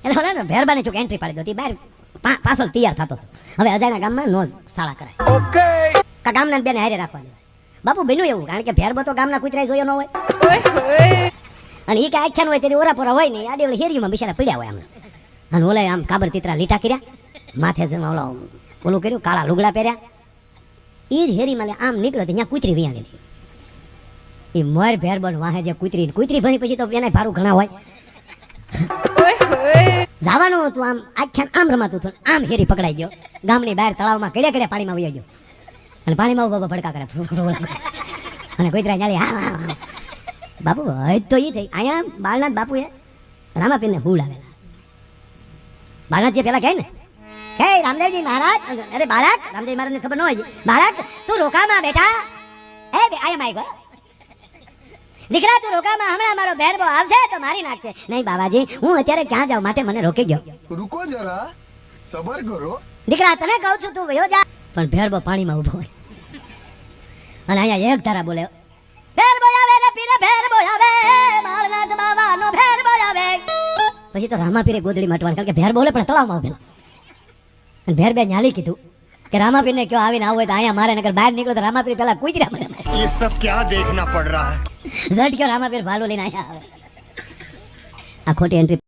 એટલે ઓલા ભેરબાને ચોક એન્ટ્રી પાડી દોતી બહાર પાછળ તૈયાર થતો હતો. હવે અજાણ્યા ગામમાં નો શાળા કરાય. ઓકે કા ગામના બેને હારે રાખવાની. બાપુ બન્યું એવું, કારણ કે ભેરબો તો ગામના કૂતરાય જોયો ન હોય. અને એ કે આખ્યાન હોય તેથી ઓરાપોરા હોય ને આડે ઓલી હેરીમાં બિચારા પડ્યા હોય આમને. અને ઓલે આમ કાબર તીતરા લીટા કર્યા, માથે ઓલો ઓલું કર્યું, કાળા લુગડા પહેર્યા. એ જ હેરીમાં લે આમ નીકળ્યો ત્યાં કૂતરી વિયા ગયેલી. એ મોર ભેરબો વાહે જે કૂતરી ભણી પછી તો એને ભારું ઘણા હોય. જવાનું હતું આમ આખ્યાન આમ રમાતું હતું, આમ હેરી પકડાઈ ગયો. ગામની બહાર તળાવમાં કડે કડે પાણીમાં વયો ગયો. અને પાણીમાં બાબા ભડકા કરે અને કૂતરા ચાલી હા બાપુ હવે તો એ થઈ. અહીંયા બાળનાથ બાપુએ રામાપીરને હુડ આવેલા. બાળનાથ જે પેલા કહે ને હે રામદેવજી મહારાજ, અરે બાળક, રામદેવ મહારાજને ખબર ન હોય, બાળક તું રોકામાં બેટા, હે આયા માઈ ગયો દીકરા, તું રોકામાં, હમણાં મારો ભેરબો આવશે તો મારી નાખશે. નહીં બાબાજી, હું અત્યારે ક્યાં જાઉં, માટે મને રોકી ગયો. રૂકો જરા, સબર કરો. દીકરા તને કહું છું તું વયો જા. પણ ભેરબો પાણીમાં ઊભો હોય અને અહીંયા એક ધારા બોલે, ભેરબો આવે રે પીરે, ભેરબો આવે, બાળનાથ બાવાનો ભેરબો આવે. પછી તો રામાપીરે ગોદડી મટવાનું, કારણ કે ભેરબો બોલે પણ તળાવમાં ઉભેલો. અને ભેરબે ન્યાલી કીધું કે રામાપીરને કયો આવીને આવું હોય તો અહીંયા મારે, નકર બહાર નીકળો તો રામાપીર પેલા કૂતરા મને. ये सब क्या देखना पड़ रहा है. ઝટ કયો રામાપીર ભાલો લઈને અહીંયા આવે. આ ખોટી એન્ટ્રી